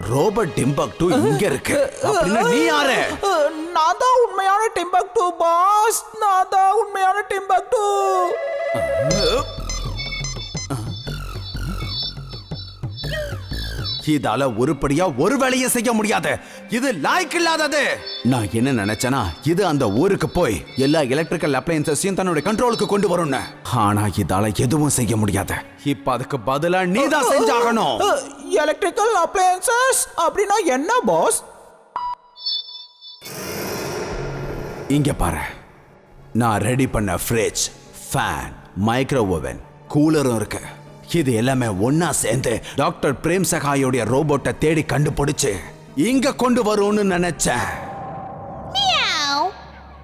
Robot Timbuktu இங்க இருக்கு. அப்படின்னா நீ யாரு? நான் தான் உண்மையான டிம்பக்டு பாஸ். நான் தான் உண்மையான டிம்பக்டு. இதால உருப்படியா ஒரு வேலையை செய்ய முடியாது. இது லாய்க்கு இல்லாதது. நான் என்ன நினைச்சேனா, இது அந்த ஊருக்கு போய் எல்லா எலக்ட்ரிக்கல் அப்ளையன்சஸையும் தன்னுடைய கண்ட்ரோலுக்கு கொண்டு வரும்னு. ஆனா இதால எதுவும் செய்ய முடியாது. இப்ப அதுக்கு பதிலா நீதான் செஞ்சாகணும். எலக்ட்ரிக்கல் அப்ளையன்சஸ் அப்படின்னா என்ன பாஸ்? இங்க பாரு, நான் ரெடி பண்ண ஃப்ரிட்ஜ், ஃபேன், மைக்ரோ ஓவன், கூலரும் இருக்கு. இது எல்லாமே ஒன்னா சேர்ந்து டாக்டர் பிரேம் சகாயோடைய ரோபோட்டை தேடி கண்டுபிடிச்சு இங்க கொண்டு வரும்னு நினைச்சேன்.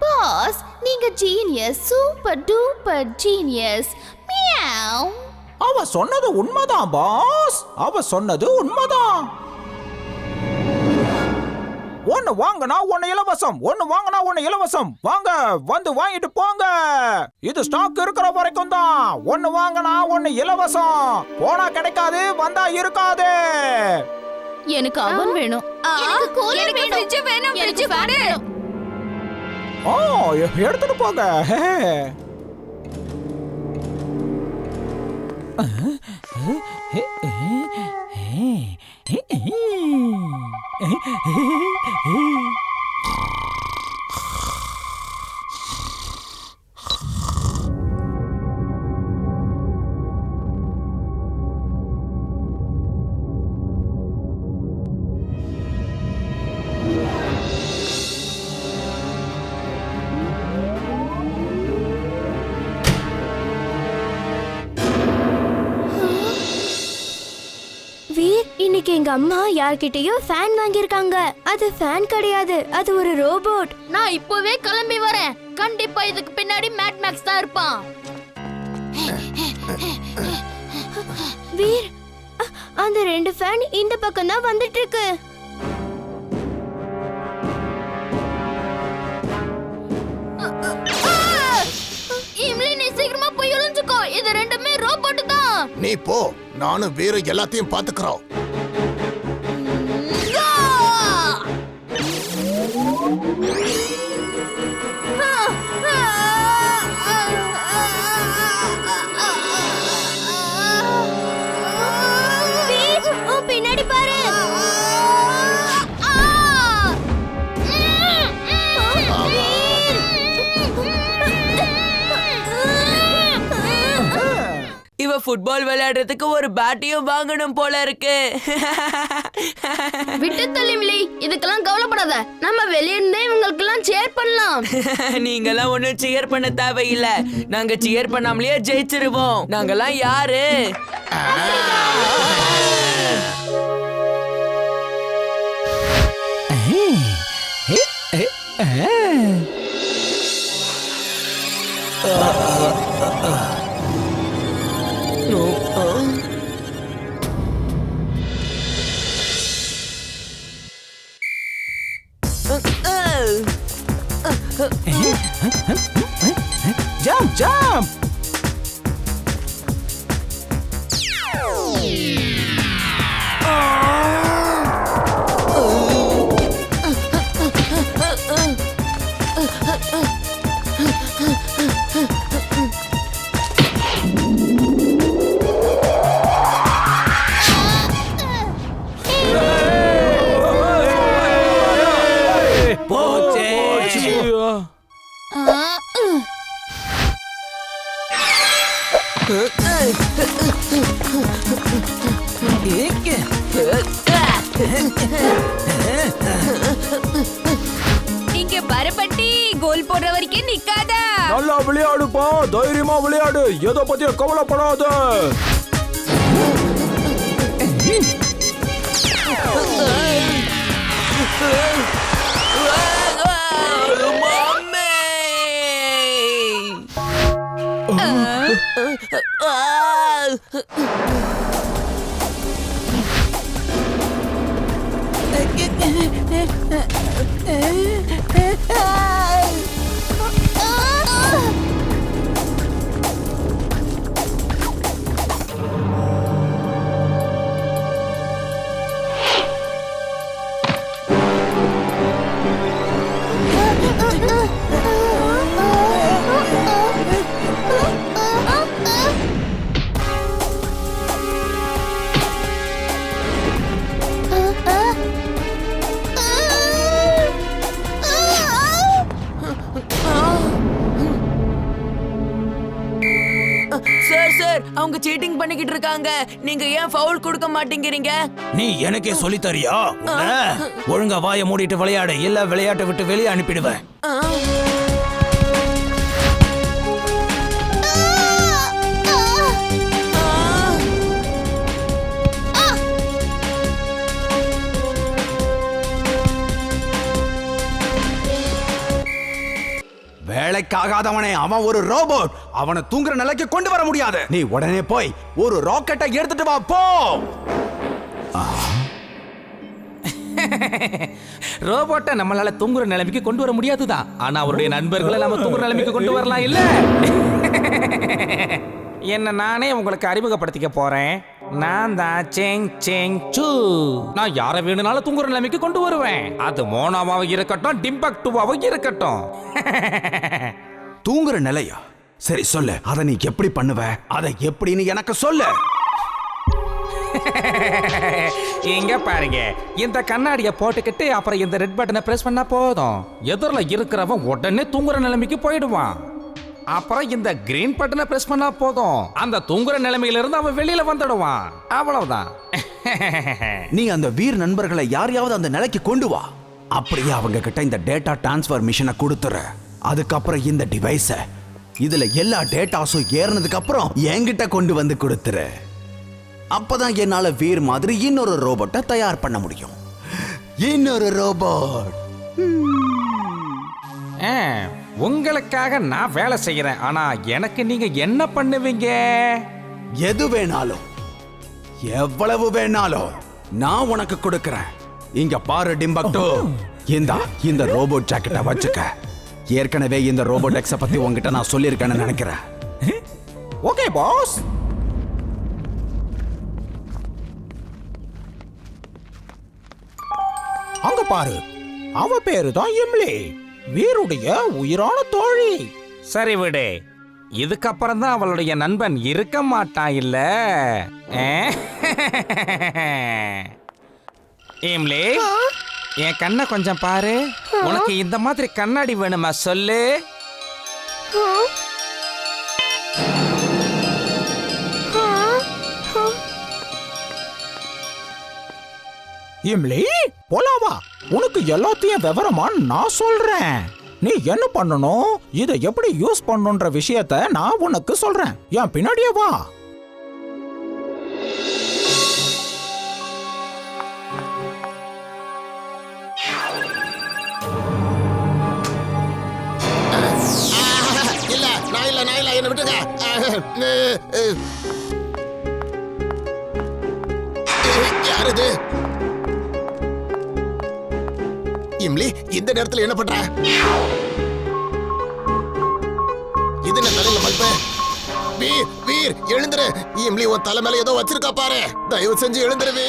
பாஸ், நீங்க genius, super duper genius. Meow. அவ சொன்னது உண்மைதான் பாஸ். அவ சொன்னது உண்மைதான். ஒன்னு வாங்கினா ஒன்னு இலவசம். ஒன்னு வாங்கினா ஒன்னு இலவசம். வாங்க, வந்து வாங்கிட்டு போங்க. இது ஸ்டாக் இருக்கிற வரைக்கும் தான். ஒன்னு வாங்கினா ஒன்னு இலவசம். போனா கிடைக்காது, வந்தா இருக்காது. எனக்கு அவன் வேணும். எனக்கு கூலர் வேணும். ஃப்ரிட்ஜ் வேணும். ஃப்ரிட்ஜ் வேணும். ஓ, எடுத்துட்டு போங்க. இன்னைக்கு எங்க அம்மா யார்கிட்டயோ ஃபேன் வாங்கியிருக்காங்க. அது ஃபேன் கிடையாது, அது ஒரு ரோபோட். நான் இப்பவே கிளம்பி வரேன். கண்டிப்பா இதுக்கு பின்னாடி மேட் மேக்ஸ் தான் இருப்பான். வீர், அந்த 2 ஃபேன் இந்த பக்கம் தான் வந்துட்டு இருக்கு. இம்லி, நீ சீக்கிரமா போய் ஒளிஞ்சுக்கோ. இது ரெண்டுமே ரோபோட் தான். நீ போ, நானும் வேற எல்லாத்தையும் பாத்துக்கிறோம். பின்னாடி பாரு. இவ ஃபுட்பால் விளையாடுறதுக்கு ஒரு பேட்டையும் வாங்கணும் போல இருக்கு. விட்டு தள்ளிமிலி, இதுக்கெல்லாம் கவலைப்படாத. நம்ம வெளிய இருந்தே இவங்களுக்கெல்லாம் சேர் பண்ணலாம். நீங்கெல்லாம் ஒண்ணும் சியர் பண்ண தேவையில்ல. நாங்க சியர் பண்ணாமலேயே ஜெயிச்சிருவோம். நாங்கெல்லாம் யாரு? Jump jump. இங்க பரபட்டி, கோல் போடுற வரைக்கும் நிக்காத. நல்லா விளையாடுப்பா, தைரியமா விளையாடு. எதை பத்தியும் கவலைப்படாத. அவங்க சீட்டிங் பண்ணிக்கிட்டு இருக்காங்க. நீங்க ஏன் ஃபவுல் கொடுக்க மாட்டேங்கிறீங்க? நீ எனக்கே சொல்லி தரியா? ஒழுங்கா வாயை மூடிட்டு விளையாடு, இல்ல விளையாட்டை விட்டு வெளியே அனுப்பிடுவேன். வேலைக்காகாதவனே, அவன் ஒரு ரோபோட். அவனை தூங்குற நிலைக்கு கொண்டு வர முடியாது. நீ உடனே போய் ஒரு ராக்கெட்டை எடுத்துட்டு வா, போ. ரோபோட்டை நம்மளால தூங்குற நிலைமைக்கு கொண்டு வர முடியாதுதான். ஆனா அவருடைய நண்பர்களை நம்ம தூங்குற நிலைமைக்கு கொண்டு வரலாம் இல்ல? என்ன நானே உங்களுக்கு அறிமுகப்படுத்திக்க போறேன். நான் தான் செங் செங் சூ. நான் யாரை வேணும்னாலும் தூங்குற நிலைமைக்கு கொண்டு வருவேன். அது மோனாவாவும் இருக்கட்டும், டிம்பக்டுவாவும் இருக்கட்டும். தூங்குற நிலையா? சரி சொல்லு, அதை நீ எப்படி பண்ணுவ? அதை எப்படின்னு எனக்கு சொல்லு. இங்க பாருங்க, இந்த கண்ணாடிய போட்டுக்கிட்டு அப்புறம் இந்த ரெட் பட்டனை பிரஸ் பண்ணா போதும். எதிரில் இருக்கிறவன் உடனே தூங்குற நிலைமைக்கு போயிடுவான். அப்புறம் இந்த கிரீன் பட்டனை பிரஸ் பண்ணா போதும், அந்த தூங்குற நிலைமையில இருந்து அவன் வெளியில வந்துடுவான். அவ்வளவுதான். நீ அந்த வீர் நண்பர்களை யாரையாவது அந்த நிலைக்கு கொண்டு வா. அப்படியே அவங்க கிட்ட இந்த டேட்டா டிரான்ஸ்ஃபர் மிஷினை கொடுத்துரு. அதுக்கப்புறம் இந்த டிவைஸ இதுல எல்லா டேட்டாஸும் ஏறினதுக்கு அப்புறம் என்கிட்ட கொண்டு வந்து கொடுத்துரு. அப்பதான் என்னால வீர் மாதிரி இன்னொரு ரோபோட்டை தயார் பண்ண முடியும். இன்னொரு ரோபோட். உங்களுக்காக நான் வேலை செய்யறேன். ஆனா எனக்கு நீங்க என்ன பண்ணுவீங்க? எது வேணாலும், எவ்வளவு வேணாலும் நான் உனக்கு கொடுக்கறேன். இங்க பாரு டிம்பக்டு, இந்த ரோபோட் ஜாக்கெட்டை வச்சுக்க. ஏற்கனவே இந்த ரோபோட் எக்ஸ பத்தி உங்ககிட்ட நான் சொல்லியிருக்கேன்னு நினைக்கிறேன். Okay boss. அங்க பாரு, அவ பேரு தான் எம்லி, வீருடைய உயிரான தோழி. சரி விடு, இதுக்கப்புறம் தான் அவளுடைய நண்பன் இருக்க மாட்டான் இல்ல? எம்லி, என் கண்ணை கொஞ்சம் பாரு. உனக்கு இந்த மாதிரி கண்ணாடி வேணுமா சொல்லு? இம்லி, போலாவா? உனக்கு எல்லாத்தையும் விவரமா நான் சொல்றேன். நீ என்ன பண்ணணும், இதை எப்படி யூஸ் பண்ணணும்ன்ற விஷயத்தை நான் உனக்கு சொல்றேன். என் பின்னாடியே வா. நான் இல்ல என்ன விட்டுங்க. யார் இது? இம்லி, இந்த நேரத்துல என்ன பண்ற? இது என்ன தலையில பல்பு? வீர் வீர் எழுந்துரு. இம்லி உன் தலை மேல ஏதோ வச்சிருக்கா பாரு. தயவு செஞ்சு எழுந்துருவே.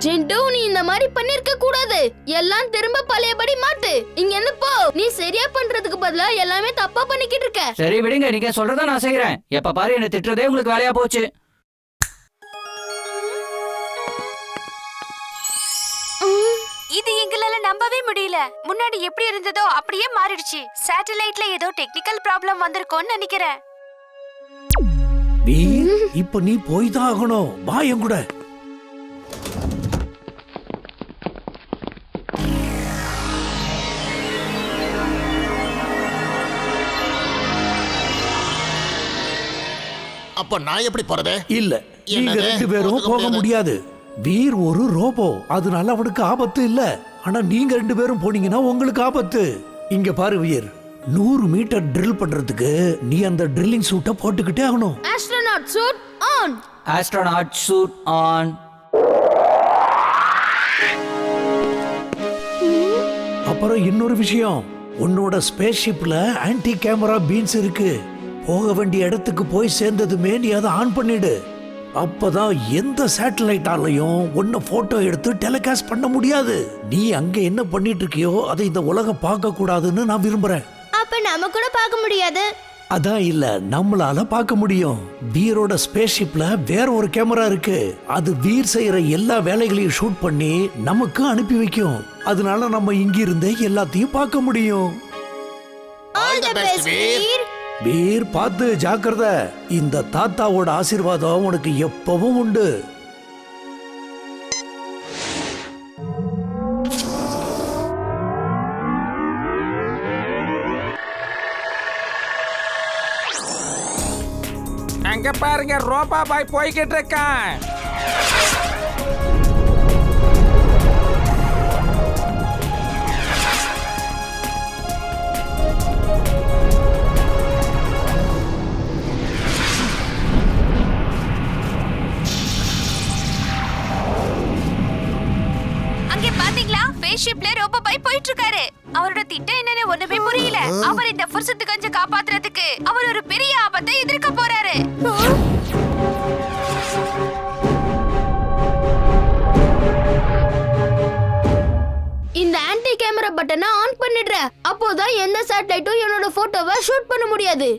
ஜிண்டு, நீ இந்த மாதிரி பண்ணிருக்க கூடாது. எல்லாம் திரும்ப பழையபடி மாத்து. இங்க இருந்து போ. நீ சரியா பண்றதுக்கு பதிலா எல்லாமே தப்பா பண்ணிக்கிட்டு இருக்க. சரி விடுங்க, நீங்க சொல்றத நான் செய்யறேன். எப்ப பாரு என்ன திட்டுறதே உங்களுக்கு வேலையா போச்சு. இது எங்களால நம்பவே முடியல. முன்னாடி எப்படி இருந்ததோ அப்படியே மாறிடுச்சு. சேட்டலைட்ல ஏதோ டெக்னிக்கல் ப்ராப்ளம் வந்திருக்கும்னு நினைக்கிறேன். இப்ப நீ போய் தான் ஆகணும். வா என் கூட. அப்ப நான் எப்படி போறது? இல்ல, நீங்க ரெண்டு பேரும் போக முடியாது. வீர் ஒரு ரோபோ, அதனால அவனுக்கு ஆபத்து இல்ல. ஆனா நீங்க ரெண்டு பேரும் போனீங்கன்னா உங்களுக்கு ஆபத்து. இங்க பாரு வீர், 100 மீட்டர் ட்ரில் பண்றதுக்கு நீ அந்த ட்ரில்லிங் சூட்டை போட்டுக்கிட்டே ஆகணும். Astronaut suit on. Astronaut suit on. அப்புறம் இன்னொரு விஷயம், உன்னோட ஸ்பேஸ் ஷிப்ல ஆன்டி கேமரா பீன்ஸ் இருக்கு. போக வேண்டிய இடத்துக்கு போய் சேர்ந்ததுமே நீ அதை ஆன் பண்ணிடு. அப்பதான் எந்த சேட்டலைட்டாலையும் உன்னை போட்டோ எடுத்து டெலிகாஸ்ட் பண்ண முடியாது. நீ அங்க என்ன பண்ணிட்டு இருக்கியோ அதை இந்த உலகம் பார்க்க கூடாதுன்னு நான் விரும்புறேன். அப்ப நம்ம கூட பார்க்க முடியாது. அதான் இல்ல, நம்மளால பார்க்க முடியும். வீரோட ஸ்பேஸ் ஷிப்ல வேற ஒரு கேமரா இருக்கு. அது வீர் செய்யற எல்லா வேலைகளையும் ஷூட் பண்ணி நமக்கு அனுப்பி வைக்கும். அதனால நம்ம இங்க இருந்தே எல்லாத்தையும் பார்க்க முடியும். All the best Veer. Veer பார்த்து ஜாக்கிரதை. இந்த தாத்தாவோட ஆசீர்வாதம் உனக்கு எப்பவும் உண்டு. அங்க பாருங்க, ரோபா பாய் போய்கிட்டு இருக்கான். அங்க பாத்தீங்களா, ஸ்பேஸ் ஷிப்ல ரோபோ பாய் போயிட்டு இருக்காரு. அவரோட திட்டம் என்னன்னு ஒண்ணுமே புரியல. அவர் இந்த ஃபுர்சத்து கஞ்ச காப்பாத்துறதுக்கு அவர் ஒரு பெரிய ஆபத்தை எதிர்க்க போறாரு. இந்த ஆன்டி கேமரா பட்டனை ஆன் பண்ணிடுற. அப்போதான் எந்த சேட்டலைட்டும் என்னோட போட்டோவை ஷூட் பண்ண முடியாது.